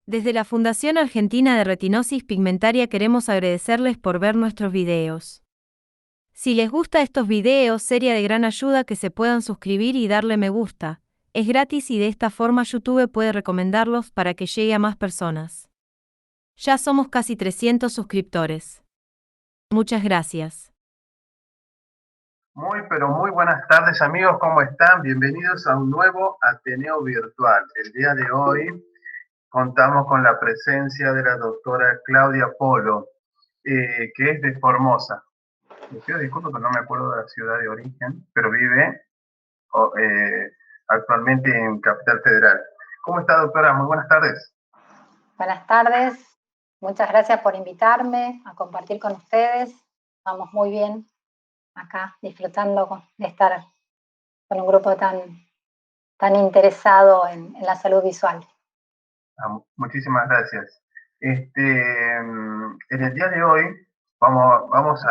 Desde la Fundación Argentina de Retinosis Pigmentaria queremos agradecerles por ver nuestros videos. Si les gusta estos videos, sería de gran ayuda que se puedan suscribir y darle me gusta. Es gratis y de esta forma YouTube puede recomendarlos para que llegue a más personas. Ya somos casi 300 suscriptores. Muchas gracias. Muy, pero muy buenas tardes, amigos, ¿cómo están? Bienvenidos a un nuevo Ateneo Virtual. El día de hoy contamos con la presencia de la doctora Claudia Polo, que es de Formosa. Les pido disculpas porque no me acuerdo de la ciudad de origen, pero vive actualmente en Capital Federal. ¿Cómo está, doctora? Muy buenas tardes. Buenas tardes, muchas gracias por invitarme a compartir con ustedes. Vamos muy bien acá, disfrutando de estar con un grupo tan interesado en la salud visual. Muchísimas gracias. En el día de hoy vamos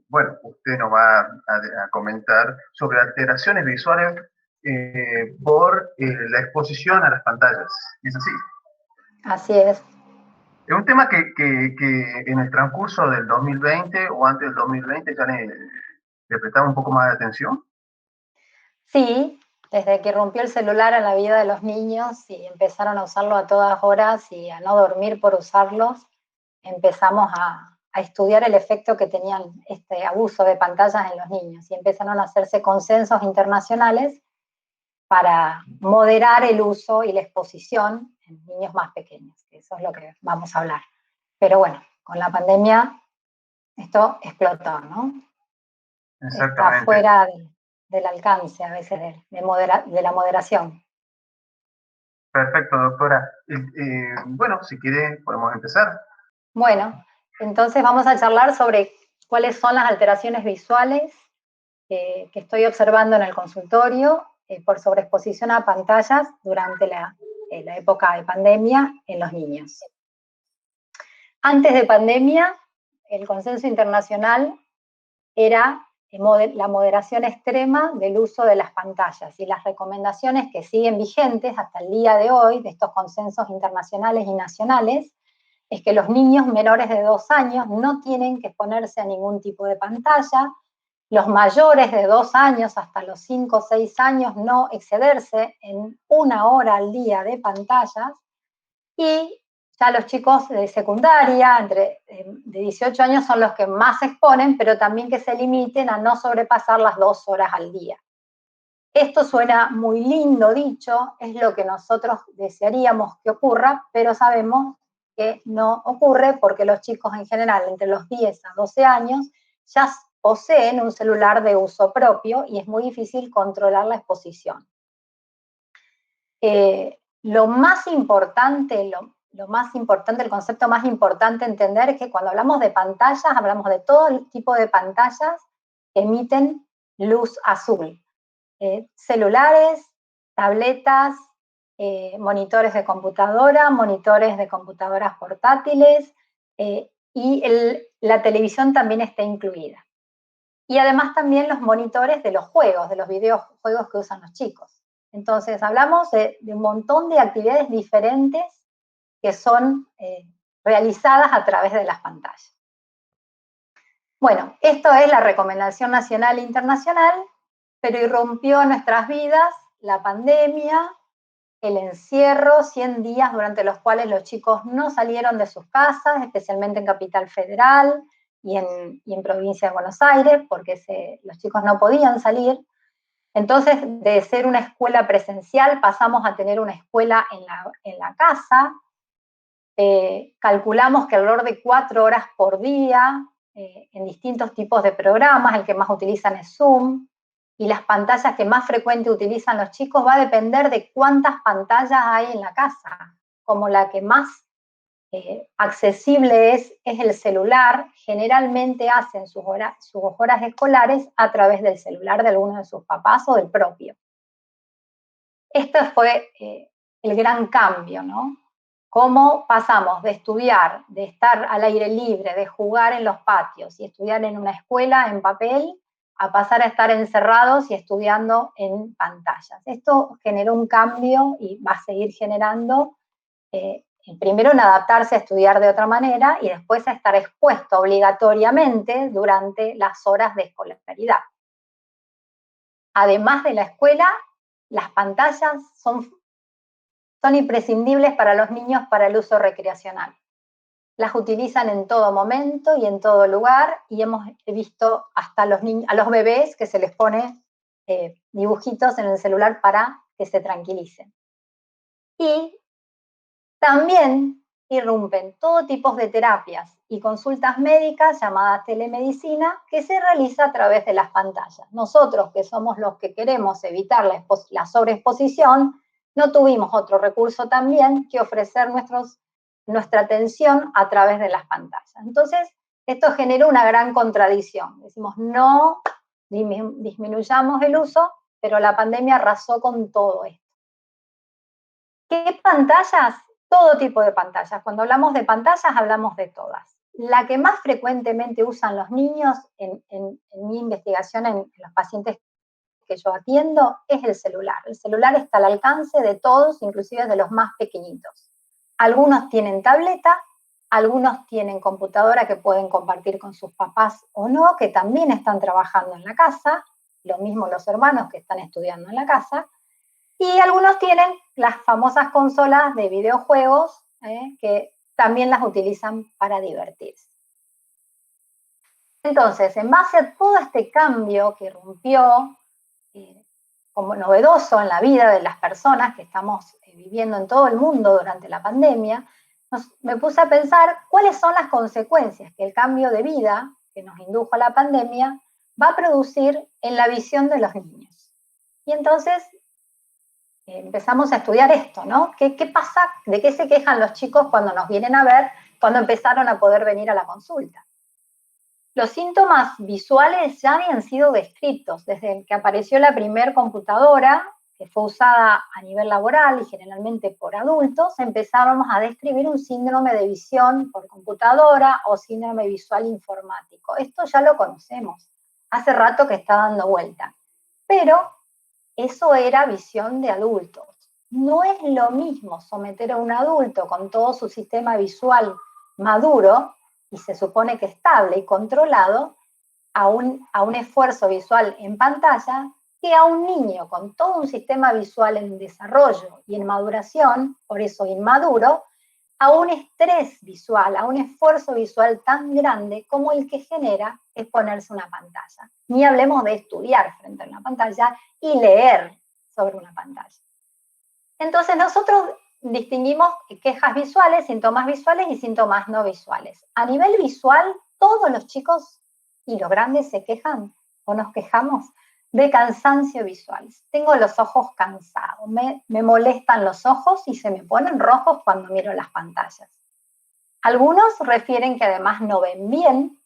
bueno, usted nos va a comentar sobre alteraciones visuales por la exposición a las pantallas. ¿Es así? Así es. Es un tema que en el transcurso del 2020 o antes del 2020 ya le prestaba un poco más de atención. Sí, desde que irrumpió el celular en la vida de los niños y empezaron a usarlo a todas horas y a no dormir por usarlos, empezamos a estudiar el efecto que tenían este abuso de pantallas en los niños y empezaron a hacerse consensos internacionales para moderar el uso y la exposición en niños más pequeños, que eso es lo que vamos a hablar. Pero bueno, con la pandemia esto explotó, ¿no? Está Exactamente. fuera del alcance a veces de la moderación. Perfecto, doctora. Bueno, si quiere podemos empezar. Bueno, entonces vamos a charlar sobre cuáles son las alteraciones visuales que estoy observando en el consultorio por sobreexposición a pantallas durante la época de pandemia en los niños. Antes de pandemia, el consenso internacional era la moderación extrema del uso de las pantallas y las recomendaciones que siguen vigentes hasta el día de hoy de estos consensos internacionales y nacionales es que los niños menores de 2 años no tienen que exponerse a ningún tipo de pantalla, los mayores de 2 años hasta los 5 o 6 años no excederse en 1 hora al día de pantallas, y ya los chicos de secundaria, de 18 años, son los que más se exponen, pero también que se limiten a no sobrepasar las 2 horas al día. Esto suena muy lindo dicho, es lo que nosotros desearíamos que ocurra, pero sabemos que no ocurre porque los chicos en general entre los 10 a 12 años ya poseen un celular de uso propio y es muy difícil controlar la exposición. Lo más importante, el concepto más importante a entender es que cuando hablamos de pantallas, hablamos de todo el tipo de pantallas que emiten luz azul. Celulares, tabletas, monitores de computadora, monitores de computadoras portátiles, y la televisión también está incluida. Y además también los monitores de los juegos, de los videojuegos que usan los chicos. Entonces hablamos de un montón de actividades diferentes que son realizadas a través de las pantallas. Bueno, esto es la recomendación nacional e internacional, pero irrumpió nuestras vidas la pandemia, el encierro, 100 días durante los cuales los chicos no salieron de sus casas, especialmente en Capital Federal y en Provincia de Buenos Aires, porque los chicos no podían salir. Entonces, de ser una escuela presencial, pasamos a tener una escuela en la casa. Calculamos que alrededor de 4 horas por día, en distintos tipos de programas, el que más utilizan es Zoom, y las pantallas que más frecuente utilizan los chicos va a depender de cuántas pantallas hay en la casa. Como la que más accesible es el celular, generalmente hacen sus horas escolares a través del celular de alguno de sus papás o del propio. Esto fue el gran cambio, ¿no? Cómo pasamos de estudiar, de estar al aire libre, de jugar en los patios y estudiar en una escuela en papel, a pasar a estar encerrados y estudiando en pantallas. Esto generó un cambio y va a seguir generando primero en adaptarse a estudiar de otra manera y después a estar expuesto obligatoriamente durante las horas de escolaridad. Además de la escuela, las pantallas son imprescindibles para los niños para el uso recreacional. Las utilizan en todo momento y en todo lugar, y hemos visto hasta a los bebés que se les pone dibujitos en el celular para que se tranquilicen. Y también irrumpen todo tipo de terapias y consultas médicas llamadas telemedicina que se realiza a través de las pantallas. Nosotros, que somos los que queremos evitar la sobreexposición, no tuvimos otro recurso también que ofrecer nuestra atención a través de las pantallas. Entonces, esto genera una gran contradicción. Decimos, no disminuyamos el uso, pero la pandemia arrasó con todo esto. ¿Qué pantallas? Todo tipo de pantallas. Cuando hablamos de pantallas, hablamos de todas. La que más frecuentemente usan los niños en mi investigación en los pacientes que yo atiendo es el celular. El celular está al alcance de todos, inclusive de los más pequeñitos. Algunos tienen tableta, algunos tienen computadora que pueden compartir con sus papás o no, que también están trabajando en la casa, lo mismo los hermanos que están estudiando en la casa, y algunos tienen las famosas consolas de videojuegos que también las utilizan para divertirse. Entonces, en base a todo este cambio que irrumpió como novedoso en la vida de las personas que estamos viviendo en todo el mundo durante la pandemia, me puse a pensar cuáles son las consecuencias que el cambio de vida que nos indujo la pandemia va a producir en la visión de los niños. Y entonces empezamos a estudiar esto, ¿no? ¿Qué pasa? ¿De qué se quejan los chicos cuando nos vienen a ver, cuando empezaron a poder venir a la consulta? Los síntomas visuales ya habían sido descritos desde que apareció la primer computadora, que fue usada a nivel laboral y generalmente por adultos. Empezábamos a describir un síndrome de visión por computadora o síndrome visual informático. Esto ya lo conocemos, hace rato que está dando vuelta. Pero eso era visión de adultos. No es lo mismo someter a un adulto con todo su sistema visual maduro y se supone que estable y controlado a un esfuerzo visual en pantalla que a un niño con todo un sistema visual en desarrollo y en maduración, por eso inmaduro, a un estrés visual, a un esfuerzo visual tan grande como el que genera exponerse a una pantalla. Ni hablemos de estudiar frente a una pantalla y leer sobre una pantalla. Entonces nosotros distinguimos quejas visuales, síntomas visuales y síntomas no visuales. A nivel visual, todos los chicos y los grandes se quejan o nos quejamos de cansancio visual. Tengo los ojos cansados, me molestan los ojos y se me ponen rojos cuando miro las pantallas. Algunos refieren que además no ven bien.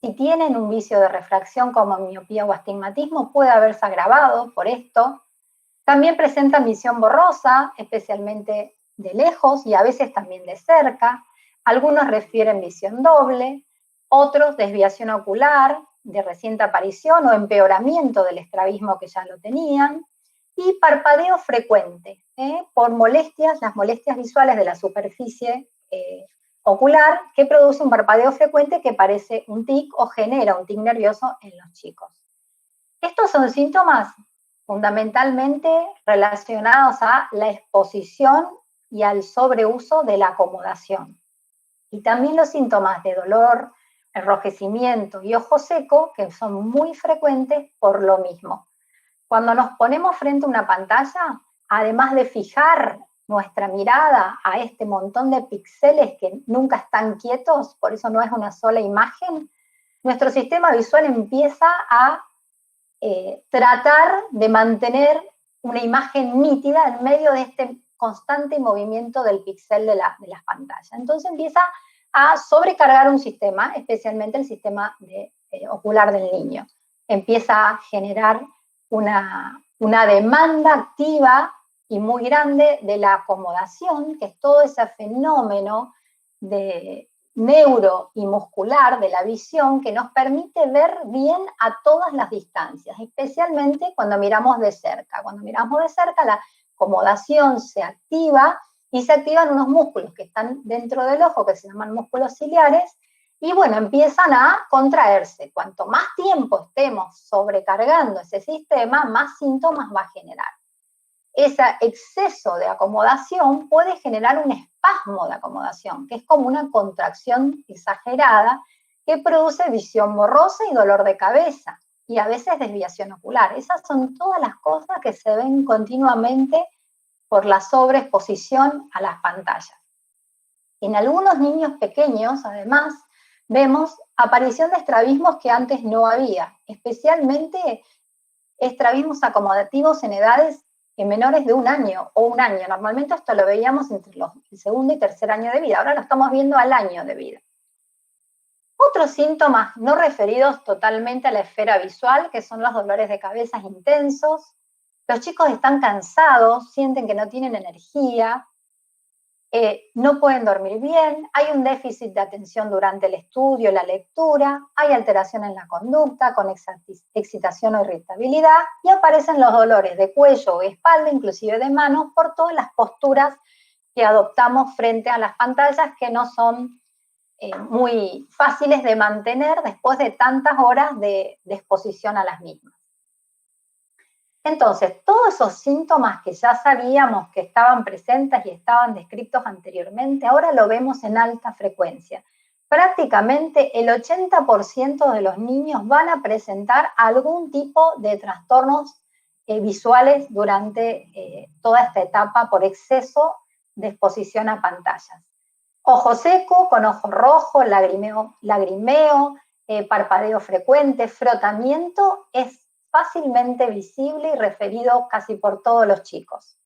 Si tienen un vicio de refracción como miopía o astigmatismo, puede haberse agravado por esto. También presentan visión borrosa, especialmente de lejos y a veces también de cerca. Algunos refieren visión doble, otros desviación ocular de reciente aparición o empeoramiento del estrabismo que ya lo tenían, y parpadeo frecuente por las molestias visuales de la superficie ocular que produce un parpadeo frecuente que parece un tic o genera un tic nervioso en los chicos. Estos son síntomas fundamentalmente relacionados a la exposición y al sobreuso de la acomodación. Y también los síntomas de dolor, enrojecimiento y ojo seco, que son muy frecuentes por lo mismo. Cuando nos ponemos frente a una pantalla, además de fijar nuestra mirada a este montón de píxeles que nunca están quietos, por eso no es una sola imagen, nuestro sistema visual empieza a tratar de mantener una imagen nítida en medio de este constante movimiento del píxel de las pantallas. Entonces empieza a sobrecargar un sistema, especialmente el sistema ocular del niño. Empieza a generar una demanda activa y muy grande de la acomodación, que es todo ese fenómeno de neuro y muscular de la visión que nos permite ver bien a todas las distancias, especialmente cuando miramos de cerca. Cuando miramos de cerca, la acomodación se activa y se activan unos músculos que están dentro del ojo, que se llaman músculos ciliares, y bueno, empiezan a contraerse. Cuanto más tiempo estemos sobrecargando ese sistema, más síntomas va a generar. Ese exceso de acomodación puede generar un espasmo de acomodación, que es como una contracción exagerada que produce visión borrosa y dolor de cabeza, y a veces desviación ocular. Esas son todas las cosas que se ven continuamente por la sobreexposición a las pantallas. En algunos niños pequeños, además, vemos aparición de estrabismos que antes no había, especialmente estrabismos acomodativos en edades menores de 1 año o 1 año. Normalmente esto lo veíamos entre el segundo y tercer año de vida, ahora lo estamos viendo al año de vida. Otros síntomas no referidos totalmente a la esfera visual, que son los dolores de cabeza intensos. Los chicos están cansados, sienten que no tienen energía, no pueden dormir bien, hay un déficit de atención durante el estudio, la lectura, hay alteración en la conducta con excitación o irritabilidad, y aparecen los dolores de cuello o espalda, inclusive de manos, por todas las posturas que adoptamos frente a las pantallas, que no son muy fáciles de mantener después de tantas horas de exposición a las mismas. Entonces, todos esos síntomas que ya sabíamos que estaban presentes y estaban descritos anteriormente, ahora lo vemos en alta frecuencia. Prácticamente el 80% de los niños van a presentar algún tipo de trastornos visuales durante toda esta etapa por exceso de exposición a pantallas. Ojo seco, con ojo rojo, lagrimeo, parpadeo frecuente, frotamiento es fácilmente visible y referido casi por todos los chicos.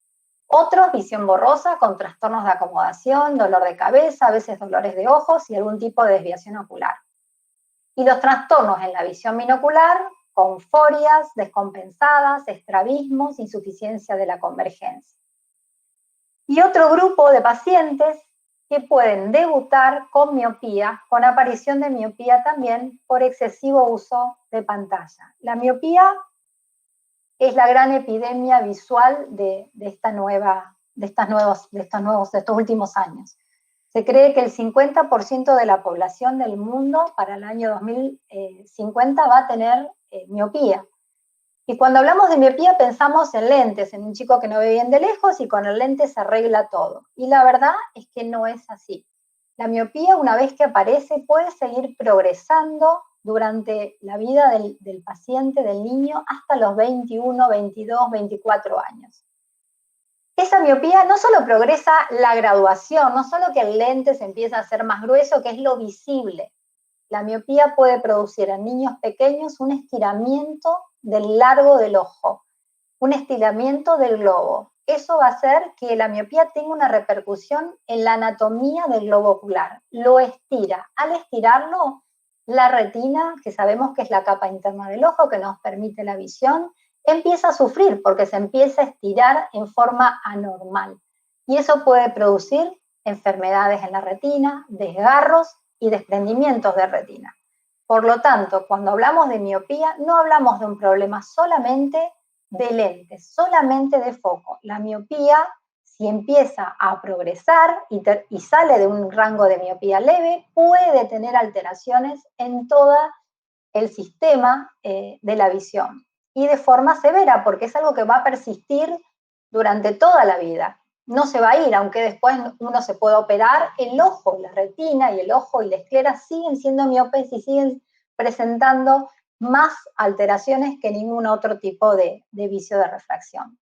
Otros, visión borrosa con trastornos de acomodación, dolor de cabeza, a veces dolores de ojos y algún tipo de desviación ocular. Y los trastornos en la visión binocular, con forias descompensadas, estrabismos, insuficiencia de la convergencia. Y otro grupo de pacientes que pueden debutar con miopía, con aparición de miopía también por excesivo uso de pantalla. La miopía es la gran epidemia visual de estos últimos años. Se cree que el 50% de la población del mundo para el año 2050 va a tener miopía. Y cuando hablamos de miopía pensamos en lentes, en un chico que no ve bien de lejos y con el lente se arregla todo. Y la verdad es que no es así. La miopía, una vez que aparece, puede seguir progresando durante la vida del paciente, del niño, hasta los 21, 22, 24 años. Esa miopía no solo progresa la graduación, no solo que el lente se empieza a hacer más grueso, que es lo visible. La miopía puede producir en niños pequeños un estiramiento del largo del ojo, un estiramiento del globo. Eso va a hacer que la miopía tenga una repercusión en la anatomía del globo ocular. Lo estira. Al estirarlo, la retina, que sabemos que es la capa interna del ojo que nos permite la visión, empieza a sufrir porque se empieza a estirar en forma anormal. Y eso puede producir enfermedades en la retina, desgarros y desprendimientos de retina. Por lo tanto, cuando hablamos de miopía, no hablamos de un problema solamente de lentes, solamente de foco. La miopía, si empieza a progresar y sale de un rango de miopía leve, puede tener alteraciones en todo el sistema de la visión. Y de forma severa, porque es algo que va a persistir durante toda la vida. No se va a ir, aunque después uno se pueda operar, el ojo, la retina y el ojo y la esclera siguen siendo miopes y siguen presentando más alteraciones que ningún otro tipo de vicio de refracción.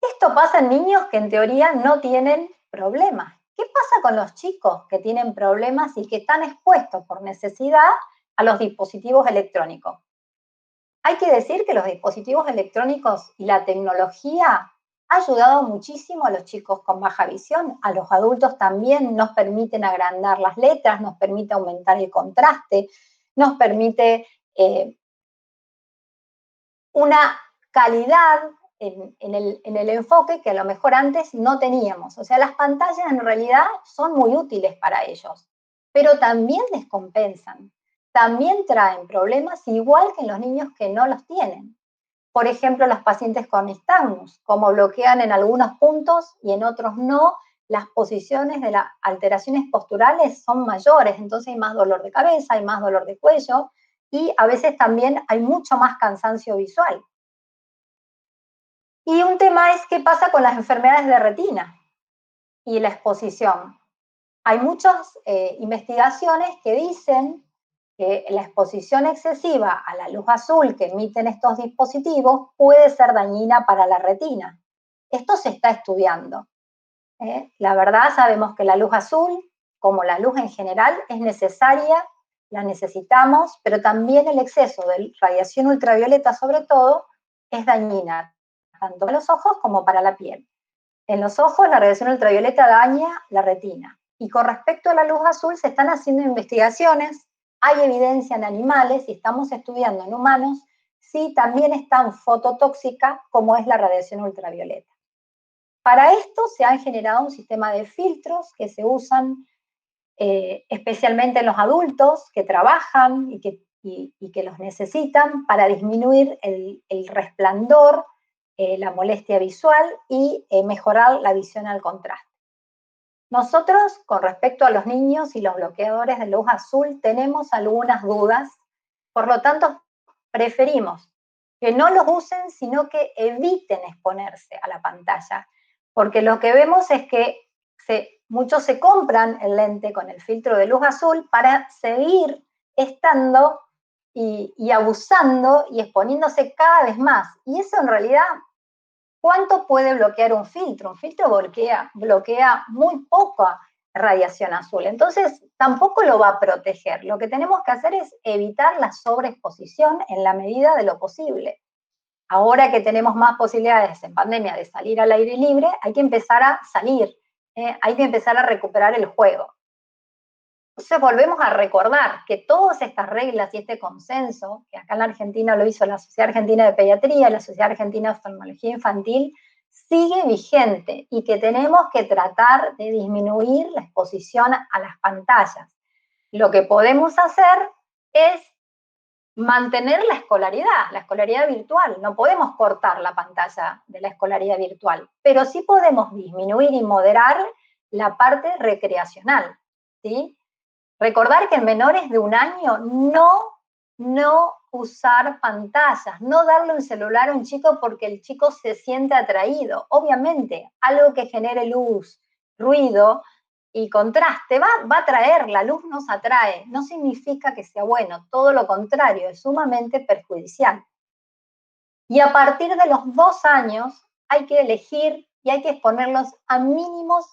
Esto pasa en niños que en teoría no tienen problemas. ¿Qué pasa con los chicos que tienen problemas y que están expuestos por necesidad a los dispositivos electrónicos? Hay que decir que los dispositivos electrónicos y la tecnología ha ayudado muchísimo a los chicos con baja visión, a los adultos también. Nos permiten agrandar las letras, nos permite aumentar el contraste, nos permite una calidad en el enfoque que a lo mejor antes no teníamos. O sea, las pantallas en realidad son muy útiles para ellos, pero también descompensan, también traen problemas igual que en los niños que no los tienen. por ejemplo, las pacientes con nistagmus, como bloquean en algunos puntos y en otros no, las posiciones de las alteraciones posturales son mayores, entonces hay más dolor de cabeza, hay más dolor de cuello y a veces también hay mucho más cansancio visual. Y un tema es qué pasa con las enfermedades de retina y la exposición. Hay muchas investigaciones que dicen que la exposición excesiva a la luz azul que emiten estos dispositivos puede ser dañina para la retina. Esto se está estudiando. La verdad, sabemos que la luz azul, como la luz en general, es necesaria, la necesitamos, pero también el exceso de radiación ultravioleta, sobre todo, es dañina, tanto para los ojos como para la piel. En los ojos, la radiación ultravioleta daña la retina. Y con respecto a la luz azul, se están haciendo investigaciones, hay evidencia en animales y estamos estudiando en humanos si también es tan fototóxica como es la radiación ultravioleta. Para esto se han generado un sistema de filtros que se usan especialmente en los adultos que trabajan y que los necesitan para disminuir el resplandor, la molestia visual y mejorar la visión al contraste. Nosotros, con respecto a los niños y los bloqueadores de luz azul, tenemos algunas dudas, por lo tanto, preferimos que no los usen, sino que eviten exponerse a la pantalla, porque lo que vemos es que muchos se compran el lente con el filtro de luz azul para seguir estando y abusando y exponiéndose cada vez más. Y eso en realidad, ¿cuánto puede bloquear un filtro? Un filtro bloquea muy poca radiación azul, entonces tampoco lo va a proteger. Lo que tenemos que hacer es evitar la sobreexposición en la medida de lo posible. Ahora que tenemos más posibilidades en pandemia de salir al aire libre, hay que empezar a salir, hay que empezar a recuperar el juego. Entonces volvemos a recordar que todas estas reglas y este consenso, que acá en la Argentina lo hizo la Sociedad Argentina de Pediatría, la Sociedad Argentina de Oftalmología Infantil, sigue vigente y que tenemos que tratar de disminuir la exposición a las pantallas. Lo que podemos hacer es mantener la escolaridad virtual. No podemos cortar la pantalla de la escolaridad virtual, pero sí podemos disminuir y moderar la parte recreacional, ¿sí? Recordar que en menores de 1 año no usar pantallas, no darle un celular a un chico porque el chico se siente atraído. Obviamente, algo que genere luz, ruido y contraste va a atraer, la luz nos atrae, no significa que sea bueno, todo lo contrario, es sumamente perjudicial. Y a partir de los 2 años hay que elegir y hay que exponerlos a mínimos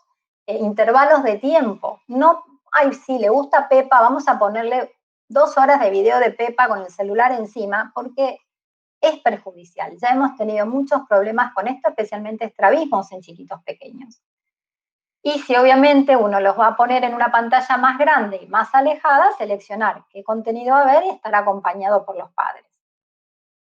intervalos de tiempo. No, ay, sí, le gusta Pepa, vamos a ponerle 2 horas de video de Pepa con el celular encima, porque es perjudicial. Ya hemos tenido muchos problemas con esto, especialmente estrabismos en chiquitos pequeños. Y si obviamente uno los va a poner en una pantalla más grande y más alejada, seleccionar qué contenido va a ver y estar acompañado por los padres.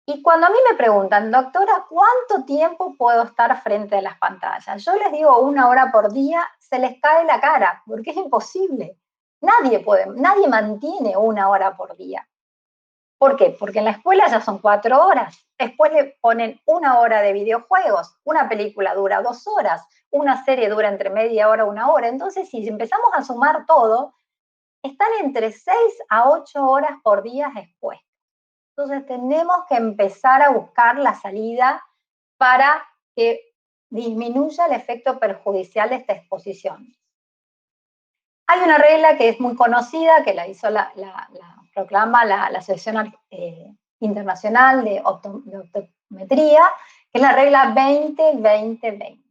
Y cuando a mí me preguntan, doctora, ¿cuánto tiempo puedo estar frente a las pantallas? Yo les digo 1 hora por día, se les cae la cara, porque es imposible. Nadie mantiene 1 hora por día. ¿Por qué? Porque en la escuela ya son 4 horas. Después le ponen 1 hora de videojuegos, una película dura 2 horas, una serie dura entre media hora, 1 hora. Entonces, si empezamos a sumar todo, están entre 6 a 8 horas por día expuestos. Entonces, tenemos que empezar a buscar la salida para que disminuya el efecto perjudicial de esta exposición. Hay una regla que es muy conocida, que la hizo proclama la Asociación Internacional de Optometría, que es la regla 20-20-20.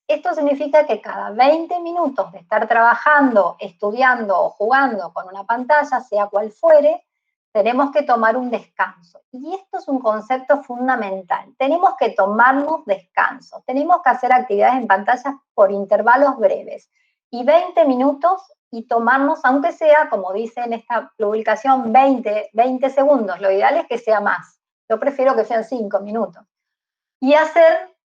Esto significa que cada 20 minutos de estar trabajando, estudiando o jugando con una pantalla, sea cual fuere, tenemos que tomar un descanso. Y esto es un concepto fundamental. Tenemos que tomarnos descanso. Tenemos que hacer actividades en pantallas por intervalos breves. Y 20 minutos y tomarnos, aunque sea, como dice en esta publicación, 20 segundos. Lo ideal es que sea más. Yo prefiero que sean 5 minutos. Y hacer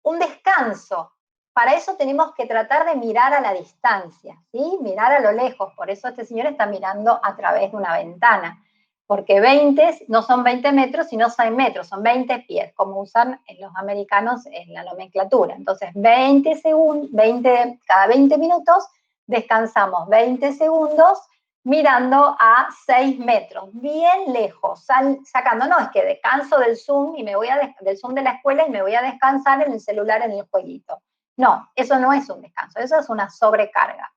un descanso. Para eso tenemos que tratar de mirar a la distancia, ¿sí? Mirar a lo lejos. Por eso este señor está mirando a través de una ventana. porque 20 no son 20 metros, sino 6 metros, son 20 pies, como usan los americanos en la nomenclatura. Entonces, cada 20 minutos descansamos 20 segundos mirando a 6 metros, bien lejos, sacando, no es que descanso del Zoom del Zoom de la escuela y me voy a descansar en el celular en el jueguito. No, eso no es un descanso, eso es una sobrecarga.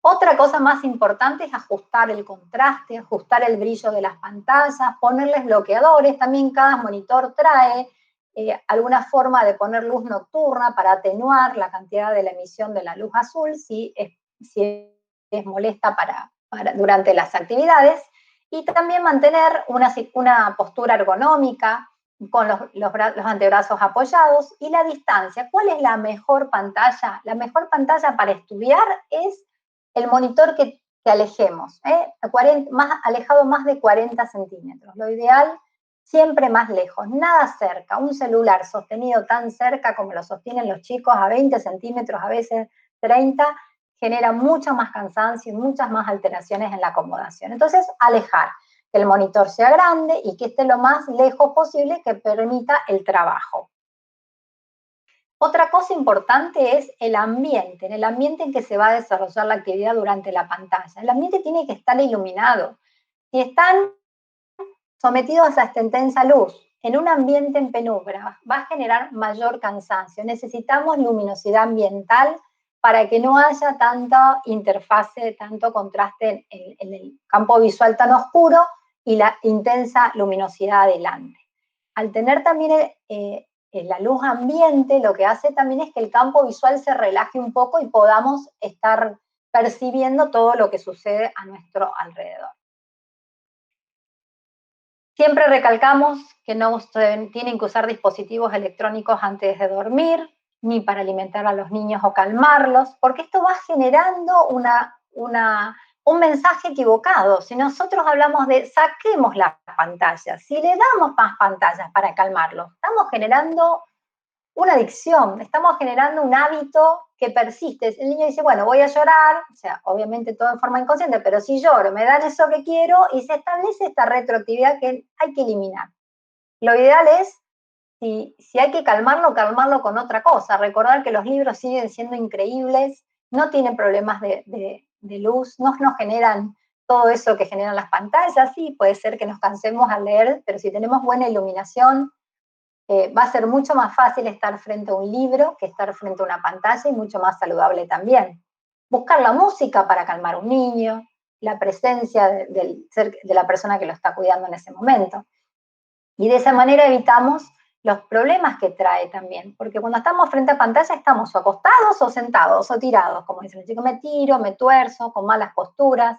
Otra cosa más importante es ajustar el contraste, ajustar el brillo de las pantallas, ponerles bloqueadores. También cada monitor trae alguna forma de poner luz nocturna para atenuar la cantidad de la emisión de la luz azul si es molesta durante las actividades. Y también mantener una postura ergonómica con los antebrazos apoyados y la distancia. ¿Cuál es la mejor pantalla? La mejor pantalla para estudiar es el monitor que alejemos, alejado más de 40 centímetros. Lo ideal, siempre más lejos, nada cerca. Un celular sostenido tan cerca como lo sostienen los chicos, a 20 centímetros, a veces 30, genera mucho más cansancio y muchas más alteraciones en la acomodación. Entonces, alejar, que el monitor sea grande y que esté lo más lejos posible que permita el trabajo. Otra cosa importante es el ambiente, en el ambiente en que se va a desarrollar la actividad durante la pantalla. El ambiente tiene que estar iluminado. Si están sometidos a esta intensa luz en un ambiente en penumbra, va a generar mayor cansancio. Necesitamos luminosidad ambiental para que no haya tanta interfase, tanto contraste en el campo visual tan oscuro y la intensa luminosidad adelante. Al tener también la luz ambiente, lo que hace también es que el campo visual se relaje un poco y podamos estar percibiendo todo lo que sucede a nuestro alrededor. Siempre recalcamos que no tienen que usar dispositivos electrónicos antes de dormir, ni para alimentar a los niños o calmarlos, porque esto va generando un mensaje equivocado. Si nosotros hablamos de saquemos las pantallas, si le damos más pantallas para calmarlos, estamos generando una adicción, estamos generando un hábito que persiste. El niño dice, bueno, voy a llorar, o sea, obviamente todo en forma inconsciente, pero si lloro, me dan eso que quiero y se establece esta retroactividad que hay que eliminar. Lo ideal es, si hay que calmarlo con otra cosa. Recordar que los libros siguen siendo increíbles, no tienen problemas de luz, no nos generan todo eso que generan las pantallas. Sí, puede ser que nos cansemos al leer, pero si tenemos buena iluminación, va a ser mucho más fácil estar frente a un libro que estar frente a una pantalla y mucho más saludable también. Buscar la música para calmar a un niño, la presencia de la persona que lo está cuidando en ese momento. Y de esa manera evitamos los problemas que trae también, porque cuando estamos frente a pantalla estamos o acostados o sentados o tirados, como dicen los chicos, me tiro, me tuerzo, con malas posturas.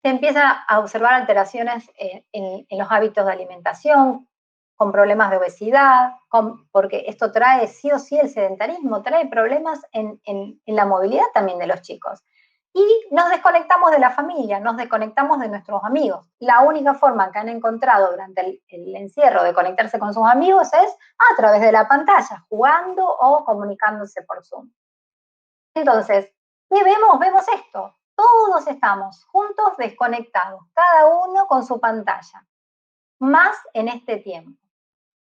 Se empieza a observar alteraciones en los hábitos de alimentación, con problemas de obesidad, porque esto trae sí o sí el sedentarismo, trae problemas en la movilidad también de los chicos. Y nos desconectamos de la familia, nos desconectamos de nuestros amigos. La única forma que han encontrado durante el encierro de conectarse con sus amigos es a través de la pantalla, jugando o comunicándose por Zoom. Entonces, ¿qué vemos? Vemos esto. Todos estamos juntos desconectados, cada uno con su pantalla, más en este tiempo.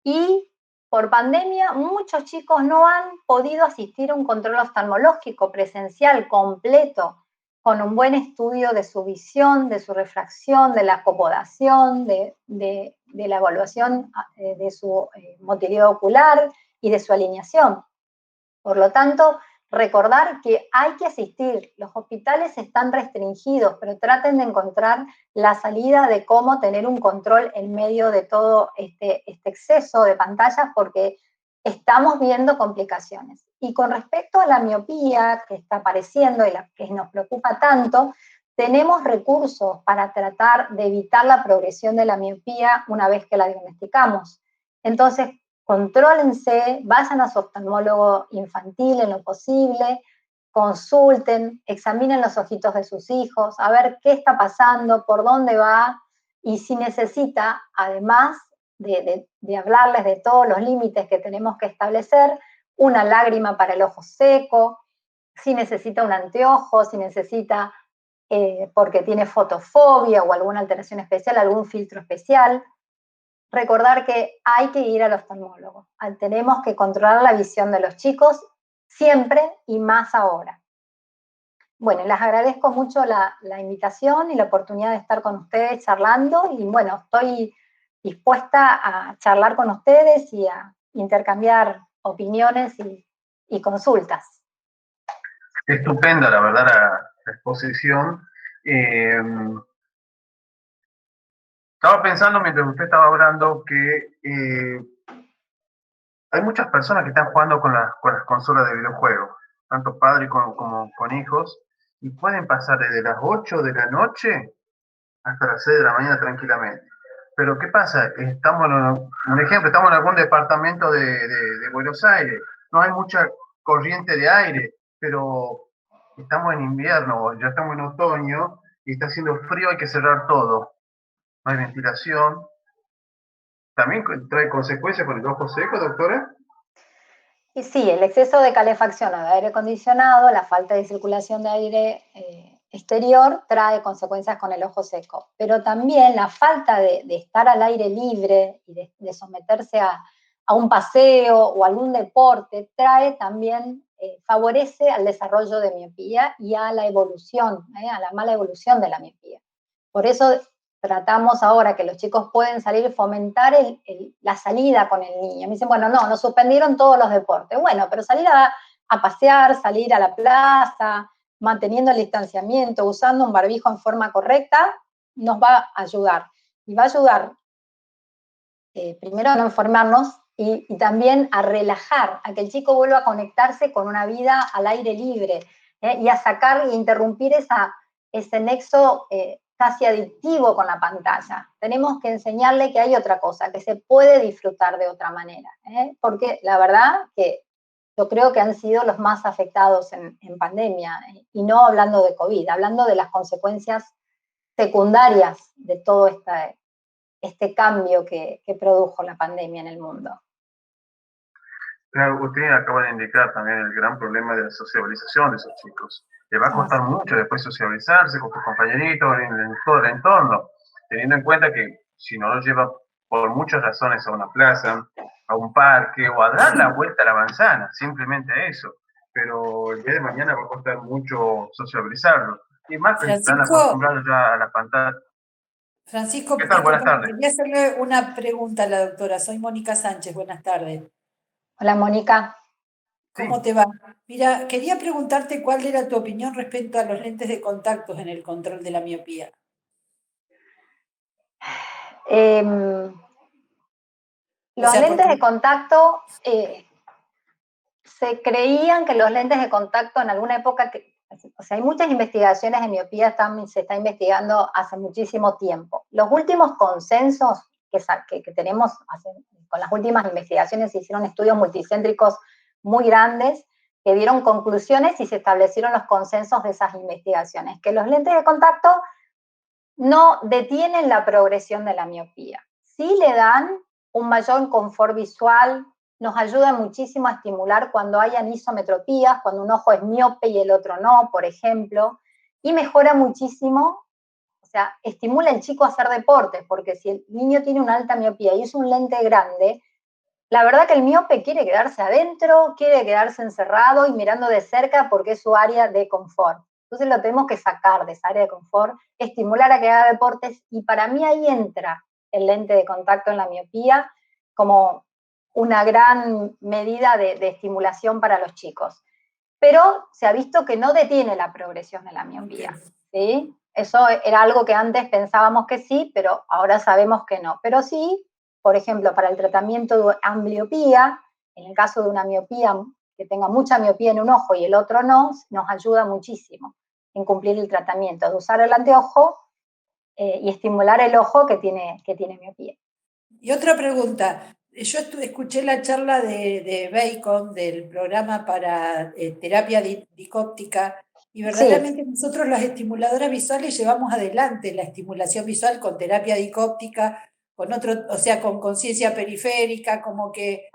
Y por pandemia, muchos chicos no han podido asistir a un control oftalmológico presencial completo, con un buen estudio de su visión, de su refracción, de la acomodación, de la evaluación de su motilidad ocular y de su alineación. Por lo tanto, recordar que hay que asistir. Los hospitales están restringidos, pero traten de encontrar la salida de cómo tener un control en medio de todo este exceso de pantallas, porque estamos viendo complicaciones. Y con respecto a la miopía que está apareciendo y la que nos preocupa tanto, tenemos recursos para tratar de evitar la progresión de la miopía una vez que la diagnosticamos. Entonces, contrólense, vayan a su oftalmólogo infantil en lo posible, consulten, examinen los ojitos de sus hijos, a ver qué está pasando, por dónde va, y si necesita, además de hablarles de todos los límites que tenemos que establecer, una lágrima para el ojo seco, si necesita un anteojo, si necesita porque tiene fotofobia o alguna alteración especial, algún filtro especial. Recordar que hay que ir al oftalmólogo. Tenemos que controlar la visión de los chicos siempre y más ahora. Bueno, les agradezco mucho la invitación y la oportunidad de estar con ustedes charlando y bueno, estoy dispuesta a charlar con ustedes y a intercambiar opiniones y consultas. Estupenda, la verdad, la exposición. Estaba pensando mientras usted estaba hablando que hay muchas personas que están jugando con las consolas de videojuegos, tanto padres como con hijos, y pueden pasar desde las 8 de la noche hasta las 6 de la mañana tranquilamente. Pero ¿qué pasa? Estamos un ejemplo, estamos en algún departamento de Buenos Aires, no hay mucha corriente de aire, pero estamos en invierno, ya estamos en otoño y está haciendo frío, hay que cerrar todo. No hay ventilación. ¿También trae consecuencias con el ojo seco, doctora? Y sí, el exceso de calefacción o de aire acondicionado, la falta de circulación de aire exterior trae consecuencias con el ojo seco, pero también la falta de estar al aire libre y de someterse a un paseo o algún deporte trae también, favorece al desarrollo de miopía y a la evolución, a la mala evolución de la miopía. Por eso tratamos ahora que los chicos pueden salir, fomentar la salida con el niño. Me dicen, bueno, no, nos suspendieron todos los deportes. Bueno, pero salir a pasear, salir a la plaza, manteniendo el distanciamiento, usando un barbijo en forma correcta, nos va a ayudar. Y va a ayudar primero a no enfermarnos y también a relajar, a que el chico vuelva a conectarse con una vida al aire libre y a sacar e interrumpir ese nexo casi adictivo con la pantalla. Tenemos que enseñarle que hay otra cosa, que se puede disfrutar de otra manera, porque la verdad que yo creo que han sido los más afectados en pandemia, y no hablando de COVID, hablando de las consecuencias secundarias de todo este cambio que produjo la pandemia en el mundo. Claro, usted acaba de indicar también el gran problema de la sociabilización de esos chicos. Le va a costar mucho después socializarse con sus compañeritos en todo el entorno, teniendo en cuenta que si no lo lleva por muchas razones a una plaza, a un parque o a dar la vuelta a la manzana, simplemente a eso. Pero el día de mañana va a costar mucho sociabilizarlo. Y más que están acostumbrados ya a la pantalla. Francisco, ¿Qué tal? Buenas tardes. quería hacerle una pregunta a la doctora. Soy Mónica Sánchez, buenas tardes. Hola, Mónica. ¿Cómo te va? Mira, quería preguntarte cuál era tu opinión respecto a los lentes de contactos en el control de la miopía. Los lentes de contacto, se creían que los lentes de contacto en alguna época, o sea, hay muchas investigaciones de miopía, se está investigando hace muchísimo tiempo. Los últimos consensos que tenemos con las últimas investigaciones, se hicieron estudios multicéntricos muy grandes que dieron conclusiones y se establecieron los consensos de esas investigaciones, que los lentes de contacto no detienen la progresión de la miopía, sí le dan un mayor confort visual, nos ayuda muchísimo a estimular cuando hay anisometropías, cuando un ojo es miope y el otro no, por ejemplo, y mejora muchísimo, o sea, estimula al chico a hacer deportes, porque si el niño tiene una alta miopía y es un lente grande, la verdad que el miope quiere quedarse adentro, quiere quedarse encerrado y mirando de cerca porque es su área de confort. Entonces lo tenemos que sacar de esa área de confort, estimular a que haga deportes, y para mí ahí entra el lente de contacto en la miopía como una gran medida de estimulación para los chicos. Pero se ha visto que no detiene la progresión de la miopía, ¿sí? Eso era algo que antes pensábamos que sí, pero ahora sabemos que no. Pero sí, por ejemplo, para el tratamiento de ambliopía, en el caso de una miopía que tenga mucha miopía en un ojo y el otro no, nos ayuda muchísimo en cumplir el tratamiento, de usar el anteojo y estimular el ojo que tiene miopía. Y otra pregunta, yo escuché la charla de Bacon del programa para terapia dicóptica, y verdaderamente sí, nosotros las estimuladoras visuales llevamos adelante la estimulación visual con terapia dicóptica, con otro, o sea, con conciencia periférica, como que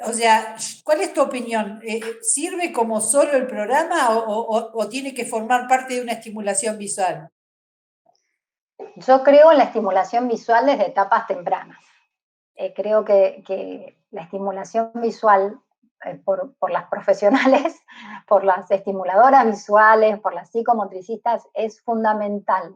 O sea, ¿cuál es tu opinión? ¿Sirve como solo el programa o tiene que formar parte de una estimulación visual? Yo creo en la estimulación visual desde etapas tempranas. Creo que la estimulación visual por las profesionales, por las estimuladoras visuales, por las psicomotricistas, es fundamental.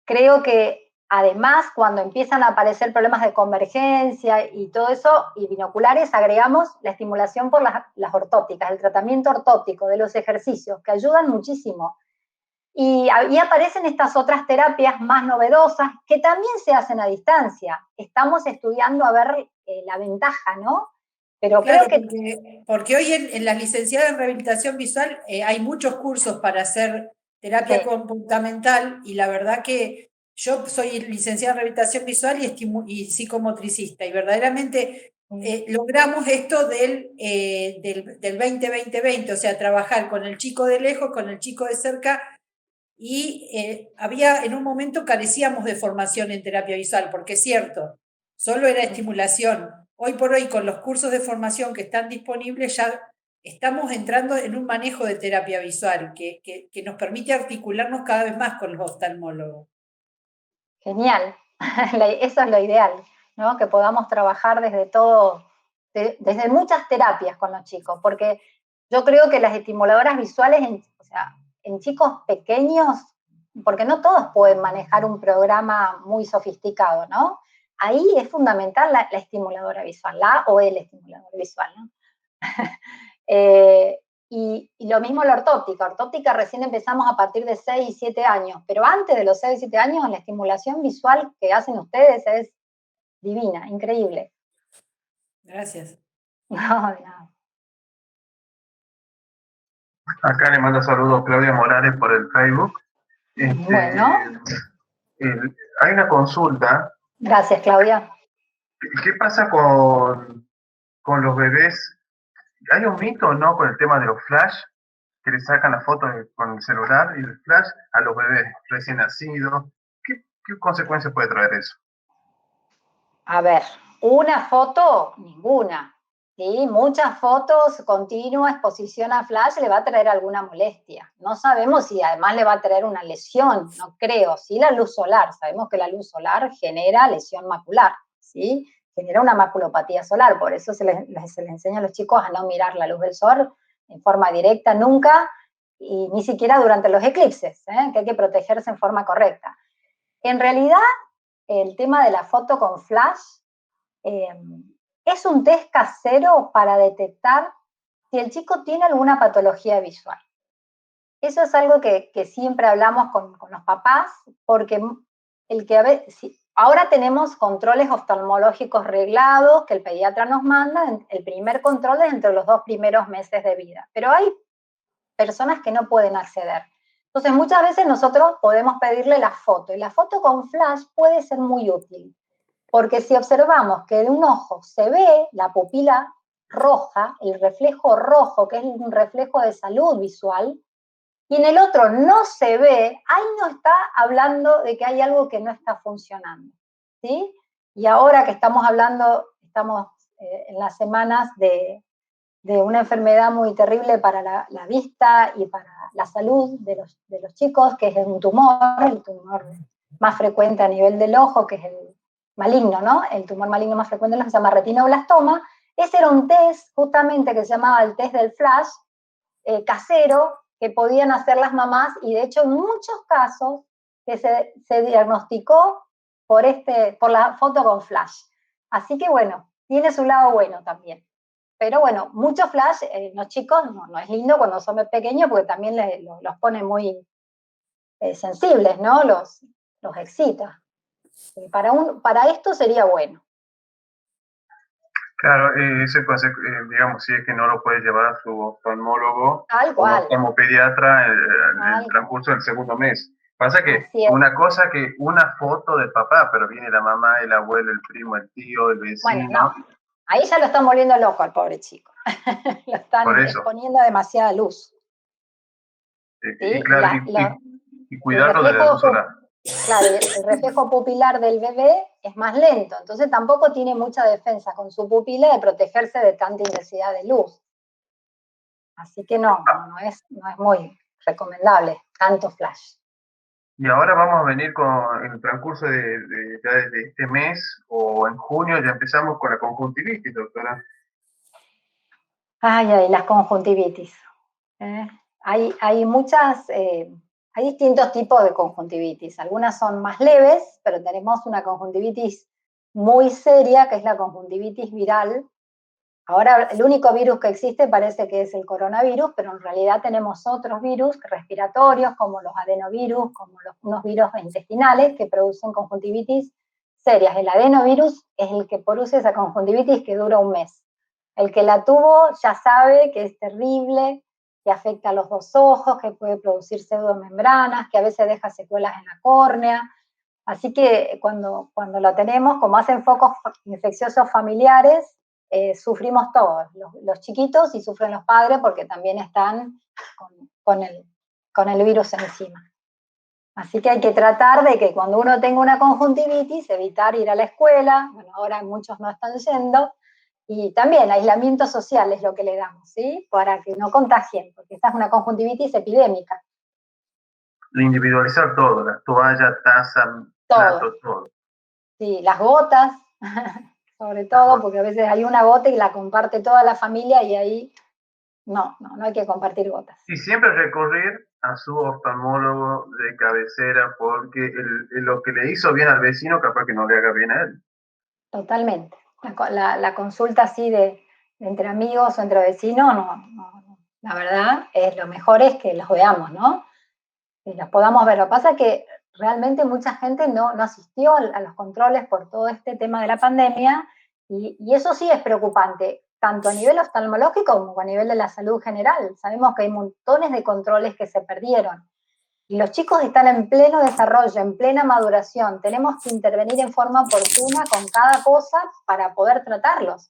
Creo que además, cuando empiezan a aparecer problemas de convergencia y todo eso, y binoculares, agregamos la estimulación por las ortóticas, el tratamiento ortótico de los ejercicios, que ayudan muchísimo. Y aparecen estas otras terapias más novedosas que también se hacen a distancia. Estamos estudiando a ver la ventaja, ¿no? Pero claro, creo que... porque hoy en las licenciadas en rehabilitación visual hay muchos cursos para hacer terapia comportamental y la verdad que yo soy licenciada en rehabilitación visual y psicomotricista y verdaderamente logramos esto del 20-20-20, o sea, trabajar con el chico de lejos, con el chico de cerca y en un momento carecíamos de formación en terapia visual, porque es cierto, solo era estimulación. Hoy por hoy, con los cursos de formación que están disponibles, ya estamos entrando en un manejo de terapia visual que nos permite articularnos cada vez más con los oftalmólogos. Genial, eso es lo ideal, ¿no? Que podamos trabajar desde muchas terapias con los chicos, porque yo creo que las estimuladoras visuales, en chicos pequeños, porque no todos pueden manejar un programa muy sofisticado, ¿no? Ahí es fundamental la estimuladora visual, la o el estimulador visual, ¿no? Y lo mismo la ortóptica. Ortóptica recién empezamos a partir de 6 y 7 años, pero antes de los 6 y 7 años la estimulación visual que hacen ustedes es divina, increíble. Gracias. No. Acá le mando saludos Claudia Morales por el Facebook. Bueno. Hay una consulta. Gracias, Claudia. ¿Qué pasa con los bebés? ¿Hay un mito, no, con el tema de los flash? Que le sacan las fotos con el celular y el flash a los bebés recién nacidos. ¿Qué consecuencias puede traer eso? A ver, una foto, ninguna. ¿Sí? Muchas fotos, continua exposición a flash le va a traer alguna molestia. No sabemos si además le va a traer una lesión, no creo. Sí, la luz solar, sabemos que la luz solar genera lesión macular, ¿sí? Genera una maculopatía solar, por eso se les enseña a los chicos a no mirar la luz del sol en forma directa nunca, y ni siquiera durante los eclipses, que hay que protegerse en forma correcta. En realidad, el tema de la foto con flash es un test casero para detectar si el chico tiene alguna patología visual. Eso es algo que siempre hablamos con los papás, porque ahora tenemos controles oftalmológicos reglados que el pediatra nos manda. El primer control es entre los 2 primeros meses de vida, pero hay personas que no pueden acceder. Entonces, muchas veces nosotros podemos pedirle la foto, y la foto con flash puede ser muy útil, porque si observamos que de un ojo se ve la pupila roja, el reflejo rojo, que es un reflejo de salud visual, y en el otro no se ve, ahí no está hablando de que hay algo que no está funcionando, ¿sí? Y ahora que estamos en las semanas de una enfermedad muy terrible para la vista y para la salud de los chicos, que es el tumor más frecuente a nivel del ojo, que es el maligno, ¿no? El tumor maligno más frecuente se llama retinoblastoma. Ese era un test justamente que se llamaba el test del flash, casero, que podían hacer las mamás, y de hecho en muchos casos que se diagnosticó por la foto con flash. Así que bueno, tiene su lado bueno también. Pero bueno, mucho flash, los chicos, no es lindo cuando son pequeños, porque también los pone muy sensibles, ¿no? Los excita. Para esto sería bueno. Claro, digamos, si es que no lo puede llevar a su oftalmólogo como pediatra en el transcurso del segundo mes. Pasa que una cosa que una foto del papá, pero viene la mamá, el abuelo, el primo, el tío, el vecino. Bueno, no. Ahí ya lo están volviendo loco al pobre chico. Lo están exponiendo a demasiada luz. Y claro, y cuidarlo de la luz solar. Claro, el reflejo pupilar del bebé es más lento, entonces tampoco tiene mucha defensa con su pupila de protegerse de tanta intensidad de luz. Así que no es muy recomendable tanto flash. Y ahora vamos a venir en el transcurso ya desde este mes o en junio ya empezamos con la conjuntivitis, doctora. Ay, las conjuntivitis. Hay distintos tipos de conjuntivitis. Algunas son más leves, pero tenemos una conjuntivitis muy seria, que es la conjuntivitis viral. Ahora, el único virus que existe parece que es el coronavirus, pero en realidad tenemos otros virus respiratorios, como los adenovirus, como unos virus intestinales que producen conjuntivitis serias. El adenovirus es el que produce esa conjuntivitis que dura un mes. El que la tuvo ya sabe que es terrible, que afecta a los dos ojos, que puede producir pseudomembranas, que a veces deja secuelas en la córnea. Así que cuando lo tenemos, como hacen focos infecciosos familiares, sufrimos todos, los chiquitos, y sufren los padres porque también están con el virus encima. Así que hay que tratar de que cuando uno tenga una conjuntivitis, evitar ir a la escuela. Bueno, ahora muchos no están yendo. Y también aislamiento social es lo que le damos, ¿sí? Para que no contagien, porque esta es una conjuntivitis epidémica. Individualizar todo, las toallas, taza, plato, todo. Sí, las gotas, sobre todo, porque a veces hay una gota y la comparte toda la familia y ahí no hay que compartir gotas. Y siempre recurrir a su oftalmólogo de cabecera, porque lo que le hizo bien al vecino capaz que no le haga bien a él. Totalmente. La consulta así de entre amigos o entre vecinos, no. La verdad, lo mejor es que los veamos, ¿no? Que los podamos ver. Lo que pasa es que realmente mucha gente no asistió a los controles por todo este tema de la pandemia, y eso sí es preocupante, tanto a nivel oftalmológico como a nivel de la salud general. Sabemos que hay montones de controles que se perdieron. Y los chicos están en pleno desarrollo, en plena maduración. Tenemos que intervenir en forma oportuna con cada cosa para poder tratarlos.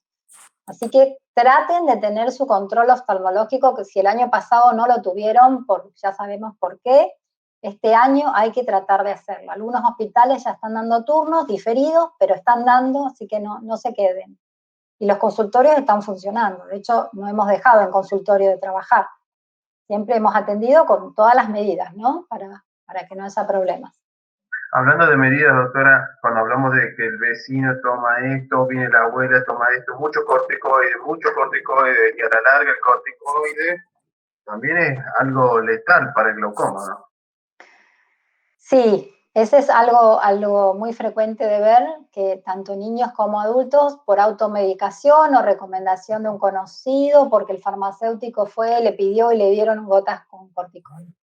Así que traten de tener su control oftalmológico, que si el año pasado no lo tuvieron, ya sabemos por qué, este año hay que tratar de hacerlo. Algunos hospitales ya están dando turnos diferidos, pero están dando, así que no se queden. Y los consultorios están funcionando. De hecho, no hemos dejado en consultorio de trabajar. Siempre hemos atendido con todas las medidas, ¿no? Para que no haya problemas. Hablando de medidas, doctora, cuando hablamos de que el vecino toma esto, viene la abuela, toma esto, mucho corticoide, y a la larga el corticoide también es algo letal para el glaucoma, ¿no? Sí, ese es algo muy frecuente de ver, que tanto niños como adultos, por automedicación o recomendación de un conocido, porque el farmacéutico fue, le pidió y le dieron gotas con corticoides.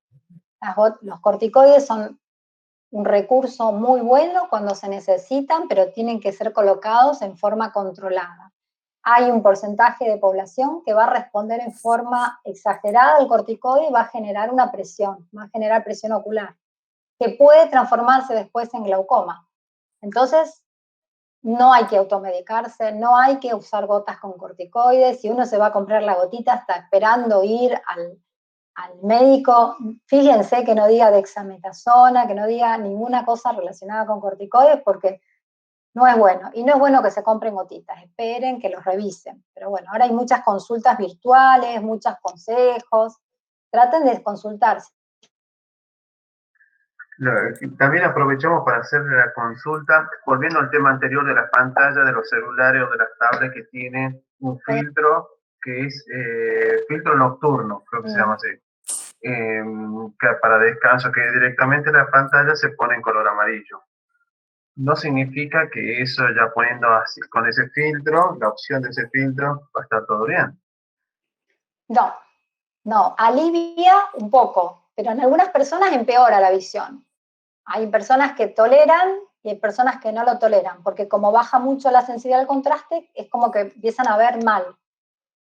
Los corticoides son un recurso muy bueno cuando se necesitan, pero tienen que ser colocados en forma controlada. Hay un porcentaje de población que va a responder en forma exagerada al corticoide y va a generar una presión, va a generar presión ocular, que puede transformarse después en glaucoma. Entonces, no hay que automedicarse, no hay que usar gotas con corticoides. Si uno se va a comprar la gotita, está esperando ir al médico, fíjense que no diga dexametasona, que no diga ninguna cosa relacionada con corticoides, porque no es bueno. Y no es bueno que se compren gotitas, esperen que los revisen. Pero bueno, ahora hay muchas consultas virtuales, muchos consejos. Traten de consultarse. También aprovechamos para hacer la consulta, volviendo al tema anterior de las pantallas de los celulares o de las tablets que tienen un filtro que es filtro nocturno, creo que se llama así, que para descanso, que directamente la pantalla se pone en color amarillo. No significa que eso ya poniendo así, con ese filtro, la opción de ese filtro, va a estar todo bien. No, alivia un poco, pero en algunas personas empeora la visión. Hay personas que toleran y hay personas que no lo toleran, porque como baja mucho la sensibilidad al contraste, es como que empiezan a ver mal.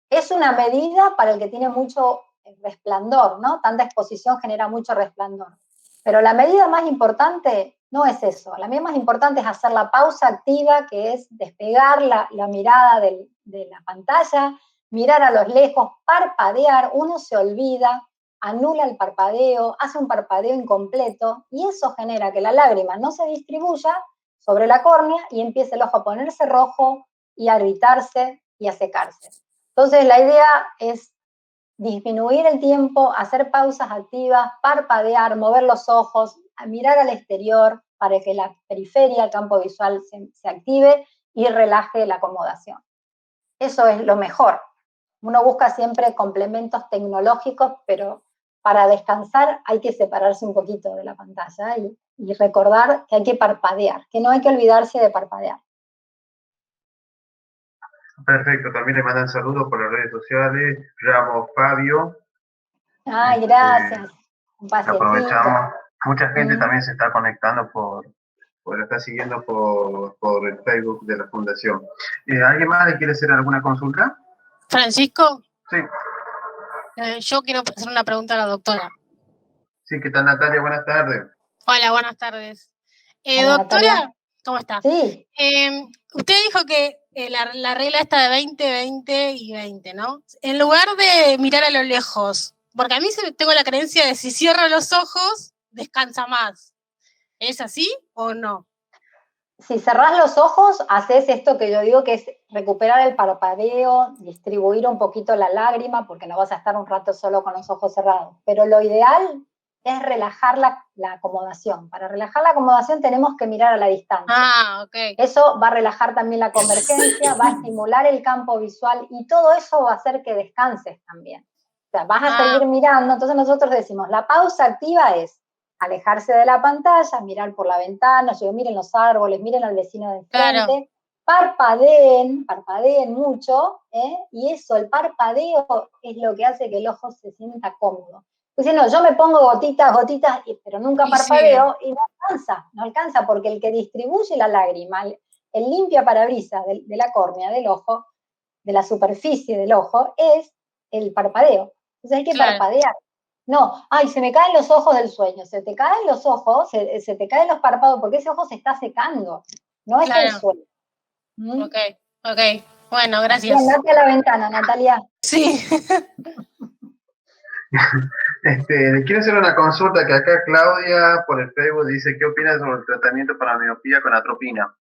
Es una medida para el que tiene mucho resplandor, ¿no? Tanta exposición genera mucho resplandor. Pero la medida más importante no es eso. La medida más importante es hacer la pausa activa, que es despegar la mirada de la pantalla, mirar a los lejos, parpadear, uno se olvida. anula el parpadeo, hace un parpadeo incompleto, y eso genera que la lágrima no se distribuya sobre la córnea y empiece el ojo a ponerse rojo y a irritarse y a secarse. Entonces la idea es disminuir el tiempo, hacer pausas activas, parpadear, mover los ojos, mirar al exterior para que la periferia, el campo visual se active y relaje la acomodación. Eso es lo mejor. Uno busca siempre complementos tecnológicos, pero para descansar hay que separarse un poquito de la pantalla y recordar que hay que parpadear, que no hay que olvidarse de parpadear. Perfecto, también le mandan saludos por las redes sociales, Ramos Fabio. Ay, gracias. Un pacientito. Aprovechamos. Mucha gente también se está conectando está siguiendo por el Facebook de la Fundación. ¿Alguien más le quiere hacer alguna consulta? Francisco. Sí. Yo quiero hacer una pregunta a la doctora. Sí, ¿qué tal, Natalia? Buenas tardes. Hola, buenas tardes. Hola, doctora, Natalia. ¿Cómo está? Sí. Usted dijo que la regla está de 20, 20 y 20, ¿no? En lugar de mirar a lo lejos, porque a mí tengo la creencia de si cierro los ojos, descansa más. ¿Es así o no? Si cerrás los ojos, haces esto que yo digo que es recuperar el parpadeo, distribuir un poquito la lágrima, porque no vas a estar un rato solo con los ojos cerrados. Pero lo ideal es relajar la acomodación. Para relajar la acomodación tenemos que mirar a la distancia. Ah, ok. Eso va a relajar también la convergencia, va a estimular el campo visual y todo eso va a hacer que descanses también. O sea, vas a seguir mirando. Entonces nosotros decimos, la pausa activa es alejarse de la pantalla, mirar por la ventana, miren los árboles, miren al vecino de enfrente, parpadeen mucho, y eso, el parpadeo es lo que hace que el ojo se sienta cómodo. Pues si no, yo me pongo gotitas, pero nunca parpadeo y no alcanza, porque el que distribuye la lágrima, el limpia parabrisas de la córnea del ojo, de la superficie del ojo, es el parpadeo. Entonces hay que parpadear. No, ay, se me caen los ojos del sueño, se te caen los ojos, se te caen los párpados, porque ese ojo se está secando, no es el sueño. Ok, bueno, gracias. Andate a la ventana, Natalia. Sí. Le quiero hacer una consulta que acá Claudia por el Facebook dice, ¿qué opinas sobre el tratamiento para miopía con atropina?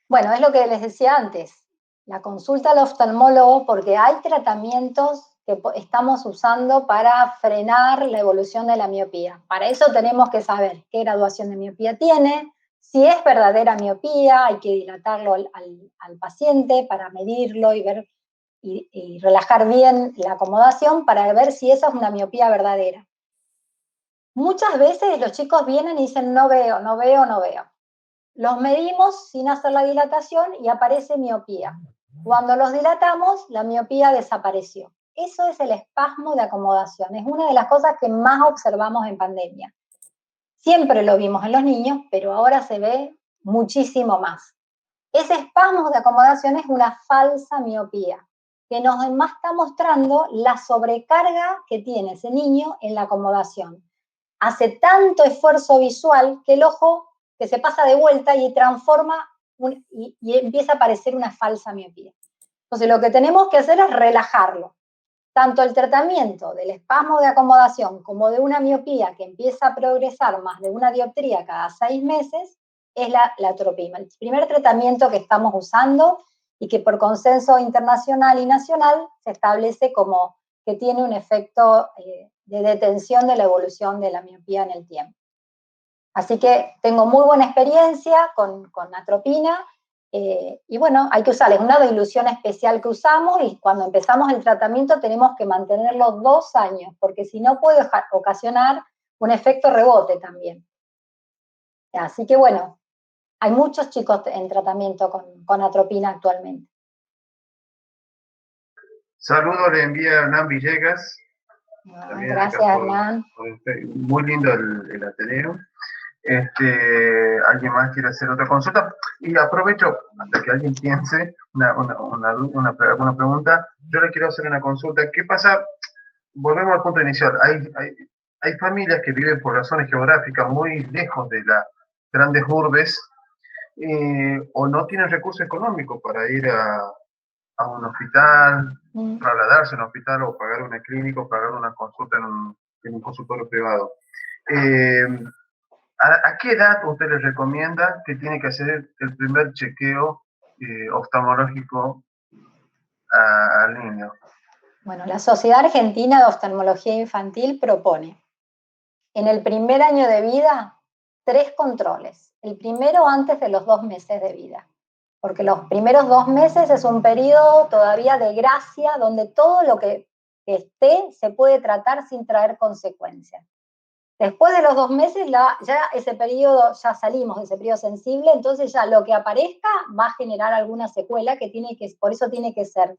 Bueno, es lo que les decía antes, la consulta al oftalmólogo, porque hay tratamientos que estamos usando para frenar la evolución de la miopía. Para eso tenemos que saber qué graduación de miopía tiene, si es verdadera miopía, hay que dilatarlo al paciente para medirlo y ver y relajar bien la acomodación para ver si esa es una miopía verdadera. Muchas veces los chicos vienen y dicen, no veo. Los medimos sin hacer la dilatación y aparece miopía. Cuando los dilatamos, la miopía desapareció. Eso es el espasmo de acomodación. Es una de las cosas que más observamos en pandemia. Siempre lo vimos en los niños, pero ahora se ve muchísimo más. Ese espasmo de acomodación es una falsa miopía, que nos está mostrando la sobrecarga que tiene ese niño en la acomodación. Hace tanto esfuerzo visual que el ojo que se pasa de vuelta y transforma y empieza a aparecer una falsa miopía. Entonces lo que tenemos que hacer es relajarlo. Tanto el tratamiento del espasmo de acomodación como de una miopía que empieza a progresar más de una dioptría cada 6 meses es la atropina. El primer tratamiento que estamos usando y que por consenso internacional y nacional se establece como que tiene un efecto de detención de la evolución de la miopía en el tiempo. Así que tengo muy buena experiencia con atropina, y bueno, hay que usar, es una dilución especial que usamos y cuando empezamos el tratamiento tenemos que mantenerlo 2 años, porque si no puede ocasionar un efecto rebote también. Así que bueno, hay muchos chicos en tratamiento con atropina actualmente. Saludos le envía Hernán Villegas. Gracias, Hernán. Muy lindo el Ateneo. ¿Alguien más quiere hacer otra consulta? Y aprovecho, hasta que alguien piense una pregunta, yo le quiero hacer una consulta. ¿Qué pasa? Volvemos al punto inicial. Hay familias que viven por razones geográficas muy lejos de las grandes urbes, o no tienen recursos económicos para ir a un hospital, trasladarse a un hospital o pagar una clínica o pagar una consulta en un consultorio privado. ¿A qué edad usted les recomienda que tiene que hacer el primer chequeo oftalmológico al niño? Bueno, la Sociedad Argentina de Oftalmología Infantil propone en el primer año de vida 3 controles. El primero antes de los 2 meses de vida, porque los primeros 2 meses es un periodo todavía de gracia donde todo lo que esté se puede tratar sin traer consecuencias. Después de los 2 meses, ya ese periodo, ya salimos de ese periodo sensible, entonces ya lo que aparezca va a generar alguna secuela por eso tiene que ser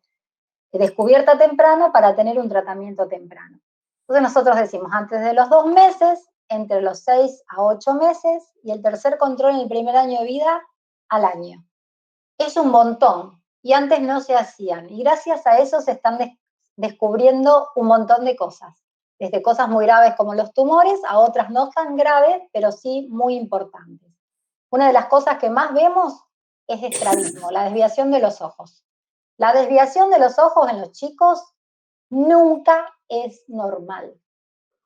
descubierta temprano para tener un tratamiento temprano. Entonces nosotros decimos, antes de los 2 meses, entre los 6 a 8 meses, y el tercer control en el primer año de vida, al año. Es un montón, y antes no se hacían, y gracias a eso se están descubriendo un montón de cosas, desde cosas muy graves como los tumores, a otras no tan graves, pero sí muy importantes. Una de las cosas que más vemos es estrabismo, la desviación de los ojos. La desviación de los ojos en los chicos nunca es normal.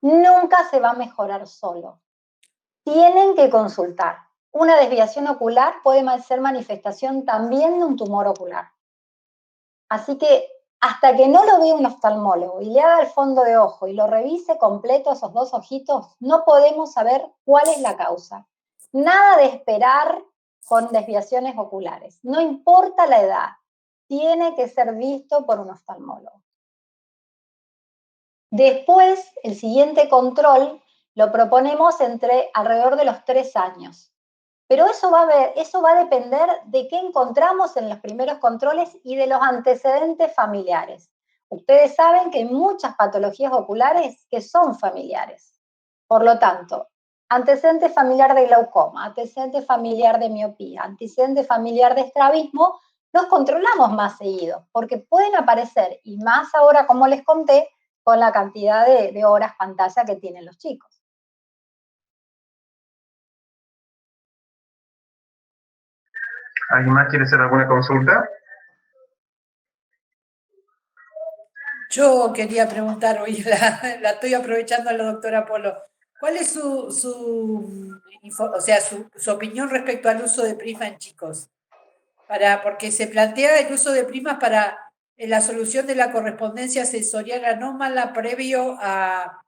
Nunca se va a mejorar solo. Tienen que consultar. Una desviación ocular puede ser manifestación también de un tumor ocular. Así que hasta que no lo vea un oftalmólogo y le haga el fondo de ojo y lo revise completo esos 2 ojitos, no podemos saber cuál es la causa. Nada de esperar con desviaciones oculares. No importa la edad, tiene que ser visto por un oftalmólogo. Después, el siguiente control lo proponemos alrededor de los 3 años. Pero eso va a depender de qué encontramos en los primeros controles y de los antecedentes familiares. Ustedes saben que hay muchas patologías oculares que son familiares. Por lo tanto, antecedente familiar de glaucoma, antecedente familiar de miopía, antecedente familiar de estrabismo, los controlamos más seguido, porque pueden aparecer, y más ahora, como les conté, con la cantidad de horas pantalla que tienen los chicos. ¿Alguien más quiere hacer alguna consulta? Yo quería preguntar, hoy la estoy aprovechando a la doctora Polo. ¿Cuál es su opinión respecto al uso de prisma en chicos? Porque se plantea el uso de prismas para la solución de la correspondencia sensorial anómala previo a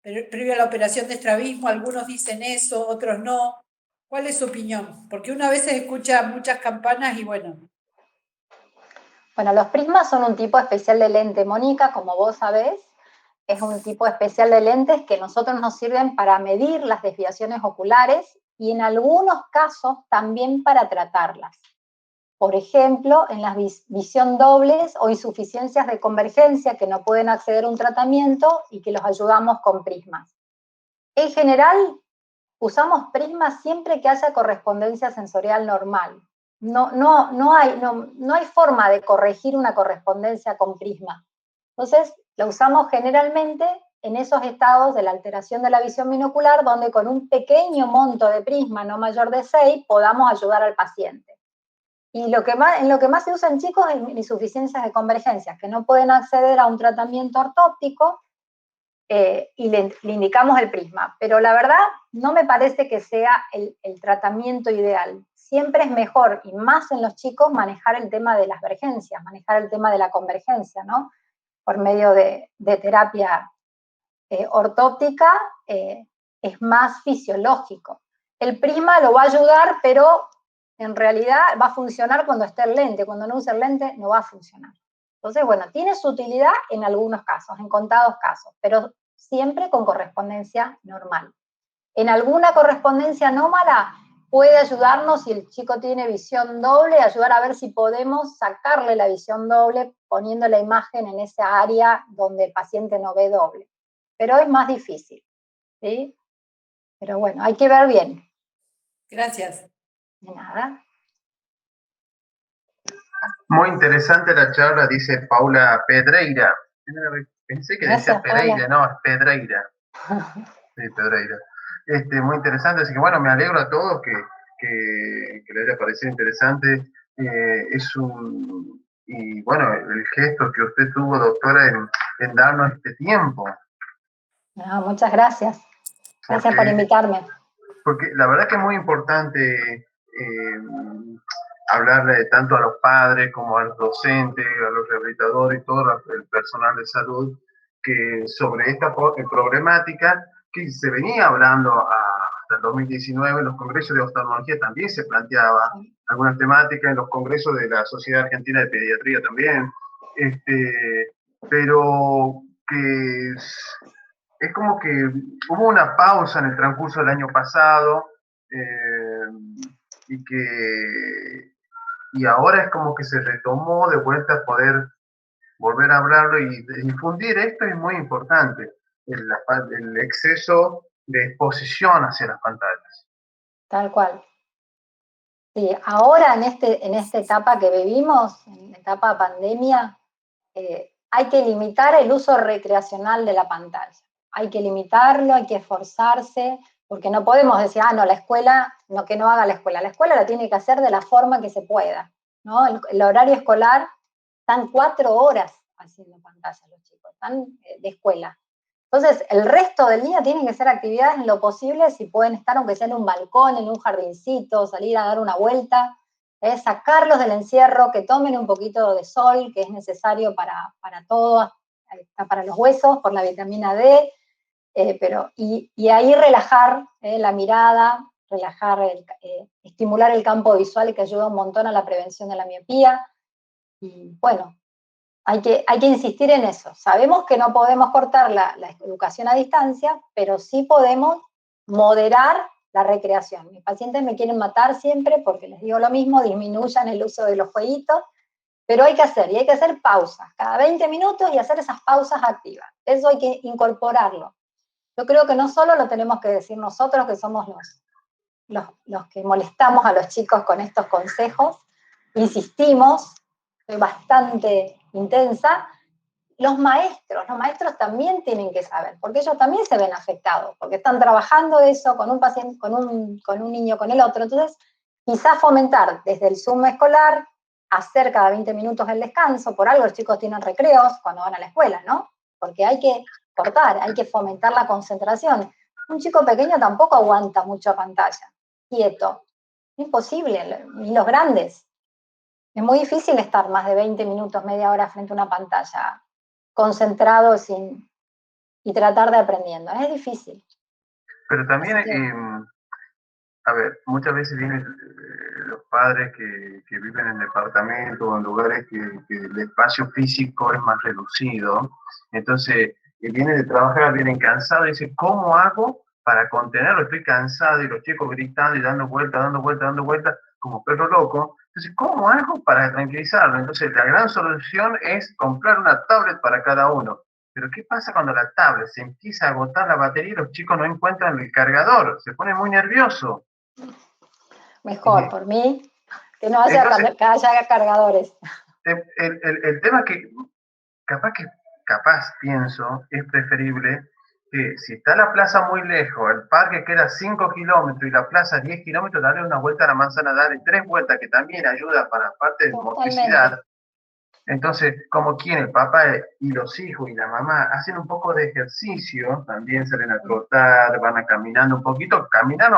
la operación de estrabismo. Algunos dicen eso, otros no. ¿Cuál es su opinión? Porque una vez se escucha muchas campanas y bueno. Bueno, los prismas son un tipo especial de lente, Mónica, como vos sabés, es un tipo especial de lentes que nosotros nos sirven para medir las desviaciones oculares y en algunos casos también para tratarlas. Por ejemplo, en las visión dobles o insuficiencias de convergencia que no pueden acceder a un tratamiento y que los ayudamos con prismas. En general, usamos prismas siempre que haya correspondencia sensorial normal. No hay forma de corregir una correspondencia con prisma. Entonces, lo usamos generalmente en esos estados de la alteración de la visión binocular, donde con un pequeño monto de prisma, no mayor de 6, podamos ayudar al paciente. Y en lo que más se usa en chicos es insuficiencias de convergencia, que no pueden acceder a un tratamiento ortóptico, y le indicamos el prisma. Pero la verdad, no me parece que sea el tratamiento ideal. Siempre es mejor, y más en los chicos, manejar el tema de las vergencias, manejar el tema de la convergencia, ¿no? Por medio de terapia ortóptica, es más fisiológico. El prisma lo va a ayudar, pero en realidad va a funcionar cuando esté el lente. Cuando no use el lente, no va a funcionar. Entonces, bueno, tiene su utilidad en algunos casos, en contados casos, pero siempre con correspondencia normal. En alguna correspondencia anómala puede ayudarnos, si el chico tiene visión doble, ayudar a ver si podemos sacarle la visión doble poniendo la imagen en esa área donde el paciente no ve doble. Pero es más difícil, ¿sí? Pero bueno, hay que ver bien. Gracias. De nada. Muy interesante la charla, dice Paula Pedreira. Pensé que Gracias, decía Pereira, Paula. no, es Pedreira. Sí, Pedreira. Muy interesante, así que bueno, me alegro a todos que les haya parecido interesante. Es un y bueno, el gesto que usted tuvo, doctora, en darnos este tiempo. No, muchas gracias. Gracias por invitarme. Porque la verdad que es muy importante hablarle tanto a los padres como a los docentes, a los rehabilitadores y todo el personal de salud que sobre esta problemática que se venía hablando hasta el 2019 en los congresos de oftalmología también se planteaba algunas temáticas, en los congresos de la Sociedad Argentina de Pediatría también, pero que es como que hubo una pausa en el transcurso del año pasado y ahora es como que se retomó de vuelta poder volver a hablarlo y difundir esto es muy importante, el exceso de exposición hacia las pantallas. Tal cual. Sí, ahora en esta etapa que vivimos, en la etapa de pandemia, hay que limitar el uso recreacional de la pantalla. Hay que limitarlo, hay que esforzarse, porque no podemos decir, no, la escuela, no, que no haga la escuela. La escuela la tiene que hacer de la forma que se pueda, ¿no? El horario escolar, están 4 horas haciendo pantallas los chicos, están de escuela. Entonces, el resto del día tienen que ser actividades en lo posible, si pueden estar, aunque sea en un balcón, en un jardincito, salir a dar una vuelta, sacarlos del encierro, que tomen un poquito de sol, que es necesario para todo, para los huesos, por la vitamina D, y ahí relajar la mirada, estimular el campo visual, que ayuda un montón a la prevención de la miopía. Y bueno, hay que insistir en eso. Sabemos que no podemos cortar la educación a distancia, pero sí podemos moderar la recreación. Mis pacientes me quieren matar siempre porque les digo lo mismo, disminuyan el uso de los jueguitos, pero hay que hacer pausas, cada 20 minutos y hacer esas pausas activas. Eso hay que incorporarlo. Yo creo que no solo lo tenemos que decir nosotros, que somos los que molestamos a los chicos con estos consejos, insistimos, soy bastante intensa. Los maestros también tienen que saber, porque ellos también se ven afectados, porque están trabajando eso con un paciente, con un niño, con el otro. Entonces, quizás fomentar desde el Zoom escolar, hacer cada 20 minutos el descanso, por algo los chicos tienen recreos cuando van a la escuela, ¿no? Porque hay que cortar, hay que fomentar la concentración. Un chico pequeño tampoco aguanta mucha pantalla, quieto. Es imposible, ni los grandes. Es muy difícil estar más de 20 minutos, media hora frente a una pantalla, concentrado y tratar de aprendiendo. Es difícil. Pero también, a ver, muchas veces vienen los padres que viven en departamentos o en lugares que el espacio físico es más reducido. Entonces, vienen de trabajar, vienen cansados y dicen, ¿cómo hago para contenerlo? Estoy cansado y los chicos gritando y dando vueltas, como perro loco. Entonces, ¿cómo hago para tranquilizarlo? Entonces, la gran solución es comprar una tablet para cada uno. Pero ¿qué pasa cuando la tablet se empieza a agotar la batería y los chicos no encuentran el cargador? Se pone muy nervioso. Mejor, por mí, que no haya cargadores. El tema que capaz pienso, es preferible que si está la plaza muy lejos, el parque queda 5 kilómetros y la plaza 10 kilómetros, darle una vuelta a la manzana, darle 3 vueltas, que también ayuda para parte de motricidad. Entonces, como quien, el papá y los hijos y la mamá hacen un poco de ejercicio, también salen a trotar, van a caminando un poquito, caminar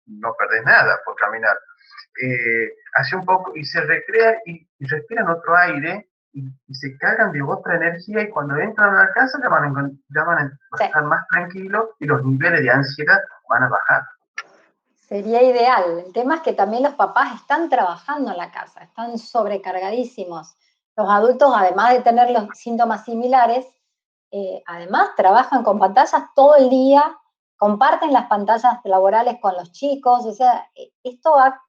no perdés nada por caminar. Hace un poco y se recrean y respiran otro aire y se cargan de otra energía y cuando entran a la casa ya van a estar más tranquilos y los niveles de ansiedad van a bajar. Sería ideal. El tema es que también los papás están trabajando en la casa, están sobrecargadísimos. Los adultos, además de tener los síntomas similares, además trabajan con pantallas todo el día, comparten las pantallas laborales con los chicos. O sea, esto ha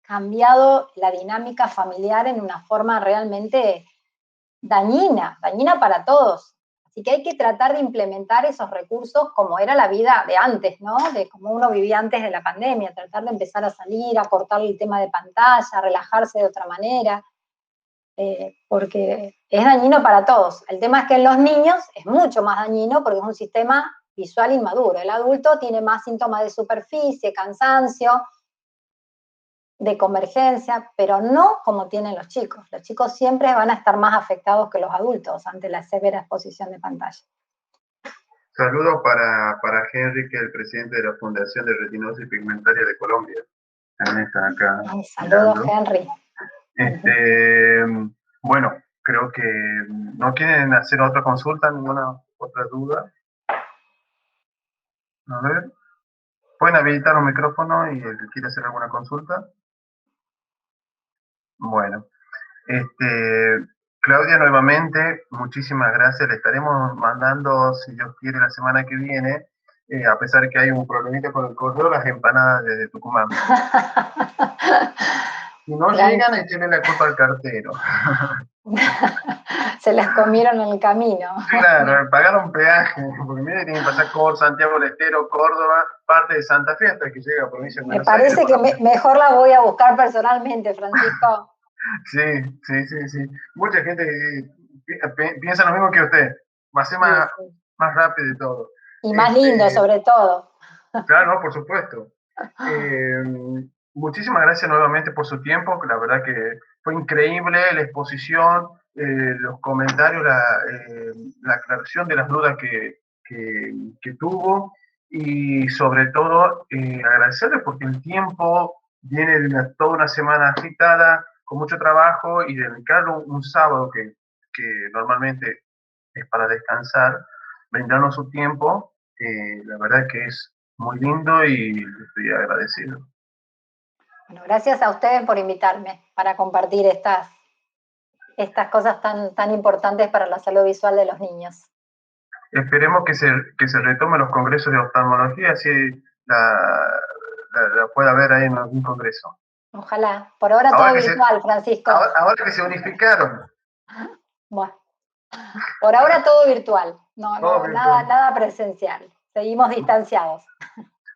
cambiado la dinámica familiar en una forma realmente dañina para todos. Así que hay que tratar de implementar esos recursos como era la vida de antes, ¿no? De cómo uno vivía antes de la pandemia, tratar de empezar a salir, a cortar el tema de pantalla, relajarse de otra manera, porque es dañino para todos. El tema es que en los niños es mucho más dañino porque es un sistema visual inmaduro. El adulto tiene más síntomas de superficie, cansancio, de convergencia, pero no como tienen los chicos. Los chicos siempre van a estar más afectados que los adultos ante la severa exposición de pantalla. Saludos para Henry, que es el presidente de la Fundación de Retinosis Pigmentaria de Colombia. También está acá. Saludos, Henry. Bueno, creo que no quieren hacer otra consulta, ninguna otra duda. A ver. ¿Pueden habilitar un micrófono y el que quiere hacer alguna consulta? Bueno. Claudia, nuevamente, muchísimas gracias. Le estaremos mandando, si Dios quiere, la semana que viene, a pesar de que hay un problemita con el correo, las empanadas desde Tucumán. Si no llegan, échenle la culpa al cartero. Se las comieron en el camino. Claro, pagaron peaje, porque mire, tienen que pasar por Santiago del Estero, Córdoba, parte de Santa Fe hasta que llega a provincia de Buenos Aires. Me parece que mejor la voy a buscar personalmente, Francisco. Sí. Mucha gente piensa lo mismo que usted. Va a ser más rápido y todo. Y más lindo, sobre todo. Claro, no, por supuesto. Muchísimas gracias nuevamente por su tiempo. La verdad que fue increíble la exposición, los comentarios, la aclaración de las dudas que tuvo. Y sobre todo, agradecerle porque el tiempo viene de toda una semana agitada, con mucho trabajo, y dedicarlo un sábado que normalmente es para descansar, brindarnos su tiempo, la verdad que es muy lindo y estoy agradecido. Bueno, gracias a ustedes por invitarme para compartir estas cosas tan importantes para la salud visual de los niños. Esperemos que se retomen los congresos de oftalmología, así la pueda ver ahí en algún congreso. Ojalá. Por ahora todo virtual, Francisco. Ahora que se unificaron. Bueno. Por ahora todo virtual. No, nada presencial. Seguimos distanciados.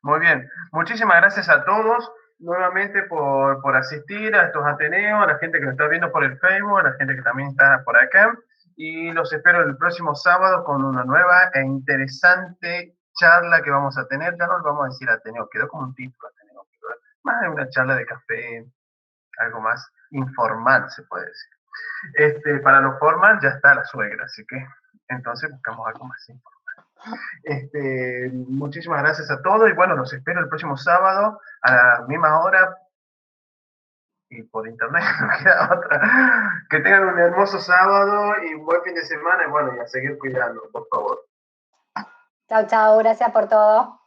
Muy bien. Muchísimas gracias a todos nuevamente por asistir a estos Ateneos, a la gente que nos está viendo por el Facebook, a la gente que también está por acá. Y los espero el próximo sábado con una nueva e interesante charla que vamos a tener. Ya no lo vamos a decir Ateneo, quedó como un título Ateneo. Más de una charla de café, algo más informal se puede decir. Para lo formal ya está la suegra, así que entonces buscamos algo más informal. Muchísimas gracias a todos y bueno, los espero el próximo sábado a la misma hora y por internet, no queda otra. Que tengan un hermoso sábado y un buen fin de semana y bueno, y a seguir cuidando, por favor. Chao, gracias por todo.